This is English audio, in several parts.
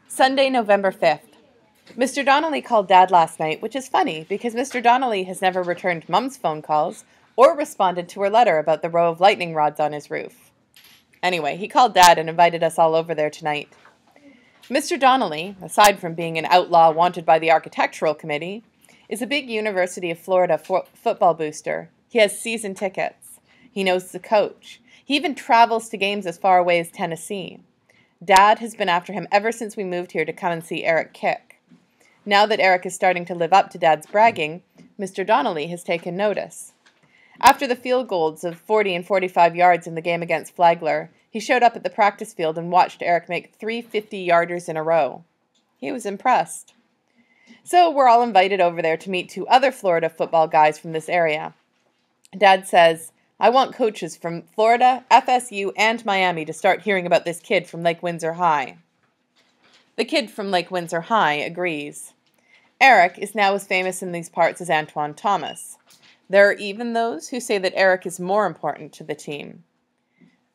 Sunday, November 5th. Mr. Donnelly called Dad last night, which is funny because Mr. Donnelly has never returned Mum's phone calls or responded to her letter about the row of lightning rods on his roof. Anyway, he called Dad and invited us all over there tonight. Mr. Donnelly, aside from being an outlaw wanted by the Architectural Committee, is a big University of Florida football booster. He has season tickets. He knows the coach. He even travels to games as far away as Tennessee. Dad has been after him ever since we moved here to come and see Eric kick. Now that Eric is starting to live up to Dad's bragging, Mr. Donnelly has taken notice. After the field goals of 40 and 45 yards in the game against Flagler, he showed up at the practice field and watched Eric make 3 50-yarders in a row. He was impressed. So we're all invited over there to meet 2 other Florida football guys from this area. Dad says, I want coaches from Florida, FSU, and Miami to start hearing about this kid from Lake Windsor High. The kid from Lake Windsor High agrees. Eric is now as famous in these parts as Antoine Thomas. There are even those who say that Eric is more important to the team.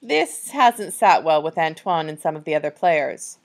This hasn't sat well with Antoine and some of the other players.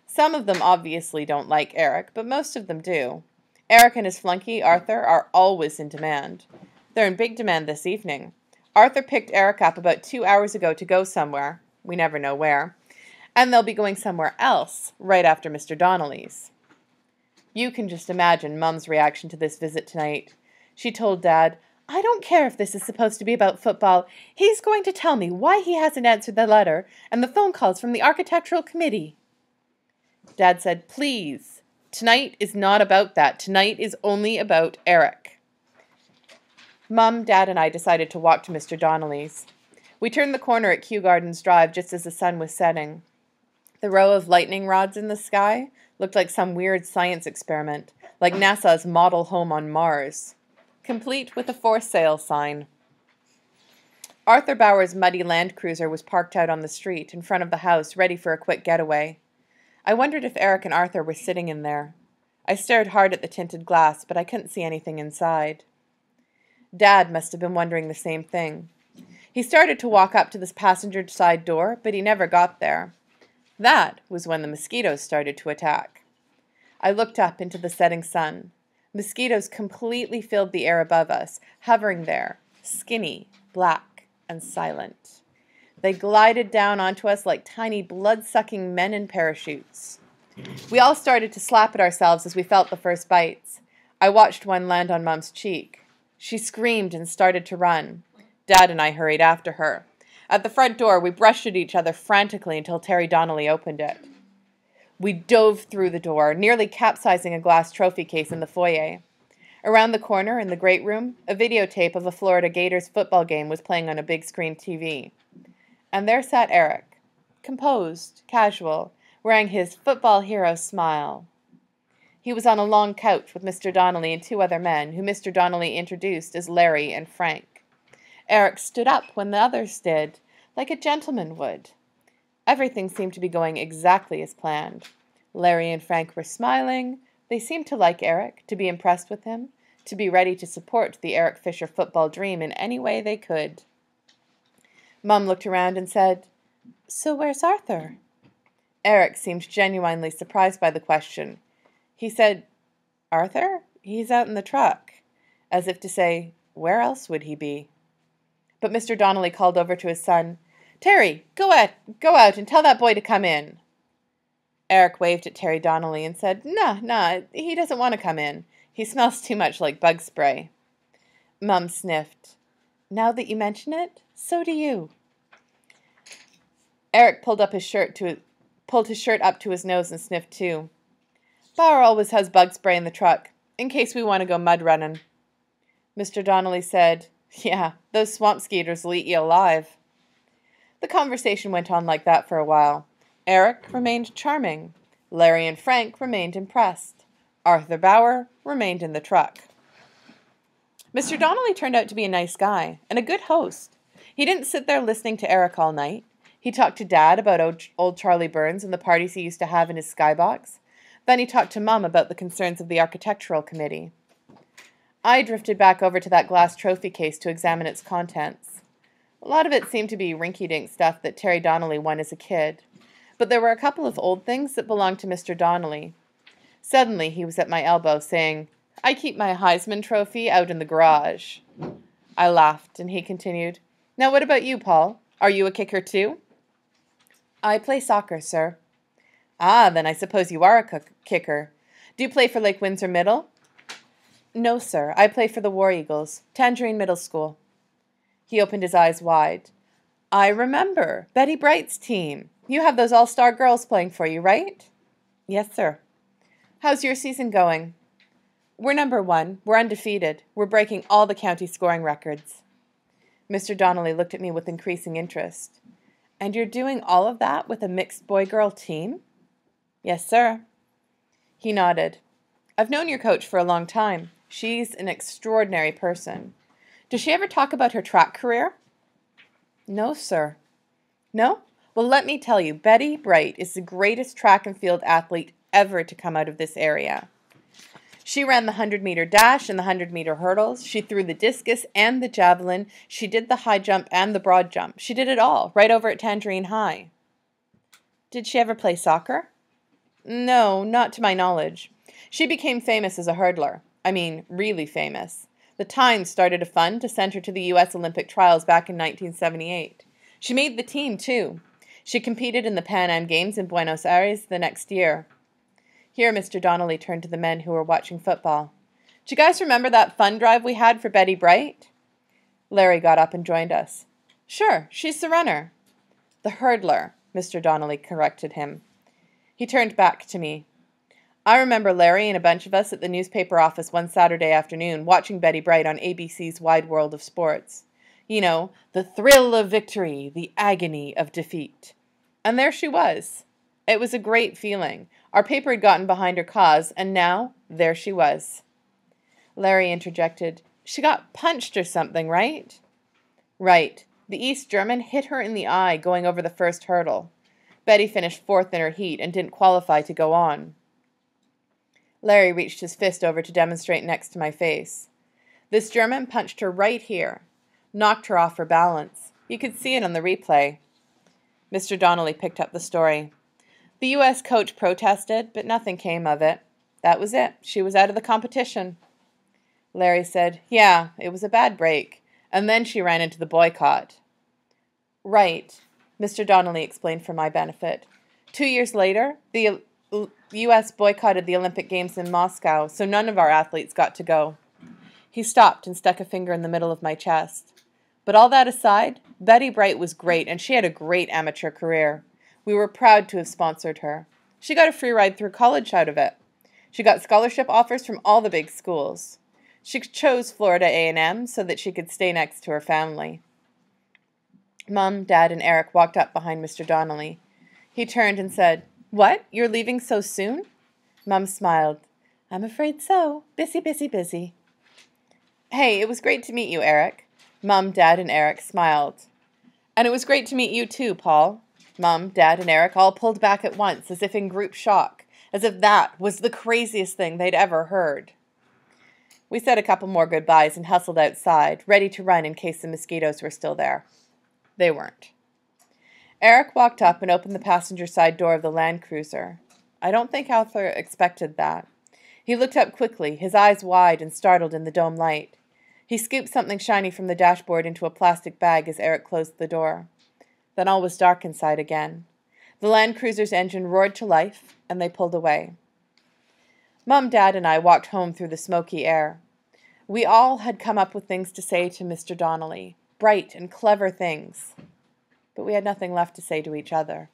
Some of them obviously don't like Eric, but most of them do. Eric and his flunky, Arthur, are always in demand. They're in big demand this evening. Arthur picked Eric up about 2 hours ago to go somewhere. We never know where. And they'll be going somewhere else right after Mr. Donnelly's. You can just imagine Mum's reaction to this visit tonight. She told Dad, I don't care if this is supposed to be about football. He's going to tell me why he hasn't answered the letter and the phone calls from the Architectural Committee. Dad said, please. Tonight is not about that. Tonight is only about Eric. Mum, Dad, and I decided to walk to Mr. Donnelly's. We turned the corner at Kew Gardens Drive just as the sun was setting. The row of lightning rods in the sky looked like some weird science experiment, like NASA's model home on Mars, complete with a for sale sign. Arthur Bauer's muddy Land Cruiser was parked out on the street in front of the house, ready for a quick getaway. I wondered if Eric and Arthur were sitting in there. I stared hard at the tinted glass, but I couldn't see anything inside. Dad must have been wondering the same thing. He started to walk up to this passenger side door, but he never got there. That was when the mosquitoes started to attack. I looked up into the setting sun. Mosquitoes completely filled the air above us, hovering there, skinny, black, and silent. They glided down onto us like tiny blood-sucking men in parachutes. We all started to slap at ourselves as we felt the first bites. I watched one land on Mum's cheek. She screamed and started to run. Dad and I hurried after her. At the front door, we brushed at each other frantically until Terry Donnelly opened it. We dove through the door, nearly capsizing a glass trophy case in the foyer. Around the corner, in the great room, a videotape of a Florida Gators football game was playing on a big screen TV. And there sat Eric, composed, casual, wearing his football hero smile. He was on a long couch with Mr. Donnelly and 2 other men, who Mr. Donnelly introduced as Larry and Frank. Eric stood up when the others did, like a gentleman would. Everything seemed to be going exactly as planned. Larry and Frank were smiling. They seemed to like Eric, to be impressed with him, to be ready to support the Eric Fisher football dream in any way they could. Mum looked around and said, So where's Arthur? Eric seemed genuinely surprised by the question. He said, Arthur? He's out in the truck, as if to say, where else would he be? But Mr. Donnelly called over to his son, Terry, go out and tell that boy to come in. Eric waved at Terry Donnelly and said, Nah, he doesn't want to come in. He smells too much like bug spray. Mum sniffed. Now that you mention it, so do you. Eric pulled his shirt up to his nose and sniffed too. Bauer always has bug spray in the truck, in case we want to go mud running. Mr. Donnelly said, Yeah, those swamp skeeters will eat you alive. The conversation went on like that for a while. Eric remained charming. Larry and Frank remained impressed. Arthur Bauer remained in the truck. Mr. Donnelly turned out to be a nice guy and a good host. He didn't sit there listening to Eric all night. He talked to Dad about old Charlie Burns and the parties he used to have in his skybox. Then he talked to Mum about the concerns of the Architectural Committee. I drifted back over to that glass trophy case to examine its contents. A lot of it seemed to be rinky-dink stuff that Terry Donnelly won as a kid. but there were a couple of old things that belonged to Mr. Donnelly. Suddenly he was at my elbow, saying, "I keep my Heisman trophy out in the garage." I laughed, and he continued, "Now what about you, Paul? Are you a kicker too?" "I play soccer, sir." "Ah, then I suppose you are a kicker. Do you play for Lake Windsor Middle?" "No, sir. I play for the War Eagles, Tangerine Middle School." He opened his eyes wide. "I remember. Betty Bright's team. You have those all-star girls playing for you, right?" "Yes, sir." "How's your season going?" "We're number 1. We're undefeated. We're breaking all the county scoring records." Mr. Donnelly looked at me with increasing interest. "And you're doing all of that with a mixed boy-girl team?" "Yes, sir." He nodded. "I've known your coach for a long time. She's an extraordinary person. Does she ever talk about her track career?" "No, sir." "No? Well, let me tell you, Betty Bright is the greatest track and field athlete ever to come out of this area. She ran the 100-meter dash and the 100-meter hurdles. She threw the discus and the javelin. She did the high jump and the broad jump. She did it all, right over at Tangerine High." "Did she ever play soccer?" "No, not to my knowledge. She became famous as a hurdler. I mean, really famous. The Times started a fund to send her to the U.S. Olympic trials back in 1978. She made the team, too. She competed in the Pan Am Games in Buenos Aires the next year." Here Mr. Donnelly turned to the men who were watching football. "Do you guys remember that fund drive we had for Betty Bright?" Larry got up and joined us. "Sure, she's the runner." "The hurdler," Mr. Donnelly corrected him. He turned back to me. "I remember Larry and a bunch of us at the newspaper office one Saturday afternoon watching Betty Bright on ABC's Wide World of Sports. You know, the thrill of victory, the agony of defeat. And there she was. It was a great feeling. Our paper had gotten behind her cause, and now there she was." Larry interjected, "She got punched or something, right?" "Right. The East German hit her in the eye going over the first hurdle. Betty finished 4th in her heat and didn't qualify to go on." Larry reached his fist over to demonstrate next to my face. "This German punched her right here. Knocked her off her balance. You could see it on the replay." Mr. Donnelly picked up the story. "The U.S. coach protested, but nothing came of it. That was it. She was out of the competition." Larry said, "Yeah, it was a bad break. And then she ran into the boycott." "Right," Mr. Donnelly explained for my benefit. 2 years later, the U.S. boycotted the Olympic Games in Moscow, so none of our athletes got to go." He stopped and stuck a finger in the middle of my chest. "But all that aside, Betty Bright was great, and she had a great amateur career. We were proud to have sponsored her. She got a free ride through college out of it. She got scholarship offers from all the big schools. She chose Florida A&M so that she could stay next to her family." Mom, Dad, and Eric walked up behind Mr. Donnelly. He turned and said, "What? You're leaving so soon?" Mom smiled. "I'm afraid so. Busy, busy, busy." "Hey, it was great to meet you, Eric." Mom, Dad, and Eric smiled. "And it was great to meet you too, Paul." Mom, Dad, and Eric all pulled back at once, as if in group shock, as if that was the craziest thing they'd ever heard. We said a couple more goodbyes and hustled outside, ready to run in case the mosquitoes were still there. They weren't. Eric walked up and opened the passenger side door of the Land Cruiser. I don't think Arthur expected that. He looked up quickly, his eyes wide and startled in the dome light. He scooped something shiny from the dashboard into a plastic bag as Eric closed the door. Then all was dark inside again. The Land Cruiser's engine roared to life, and they pulled away. Mom, Dad, and I walked home through the smoky air. We all had come up with things to say to Mr. Donnelly, bright and clever things, but we had nothing left to say to each other.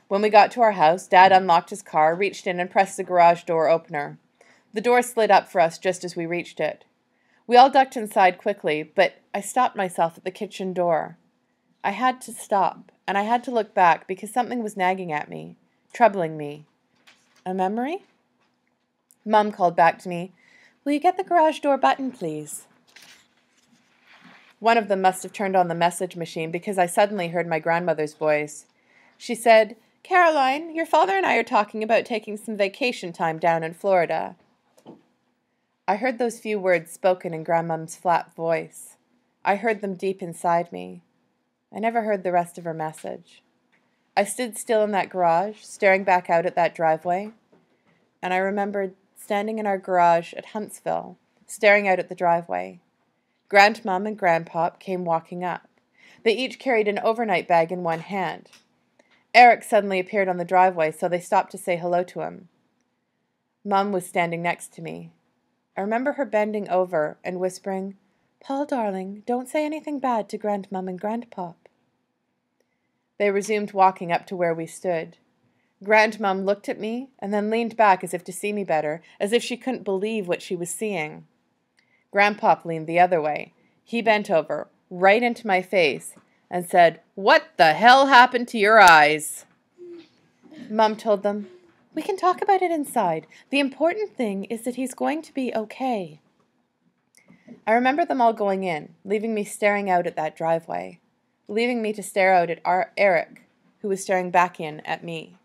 When we got to our house, Dad unlocked his car, reached in and pressed the garage door opener. The door slid up for us just as we reached it. We all ducked inside quickly, but I stopped myself at the kitchen door. I had to stop, and I had to look back because something was nagging at me, troubling me. A memory? Mum called back to me, "Will you get the garage door button, please?" One of them must have turned on the message machine because I suddenly heard my grandmother's voice. She said, "Caroline, your father and I are talking about taking some vacation time down in Florida." I heard those few words spoken in Grandmom's flat voice. I heard them deep inside me. I never heard the rest of her message. I stood still in that garage, staring back out at that driveway, and I remembered standing in our garage at Huntsville, staring out at the driveway. Grandmum and Grandpop came walking up. They each carried an overnight bag in one hand. Eric suddenly appeared on the driveway, so they stopped to say hello to him. Mum was standing next to me. I remember her bending over and whispering, "Paul, darling, don't say anything bad to Grandmum and Grandpop." They resumed walking up to where we stood. Grandmum looked at me and then leaned back as if to see me better, as if she couldn't believe what she was seeing. Grandpop leaned the other way. He bent over, right into my face, and said, "What the hell happened to your eyes?" Mum told them, "We can talk about it inside. The important thing is that he's going to be okay." I remember them all going in, leaving me staring out at that driveway, leaving me to stare out at Eric, who was staring back in at me.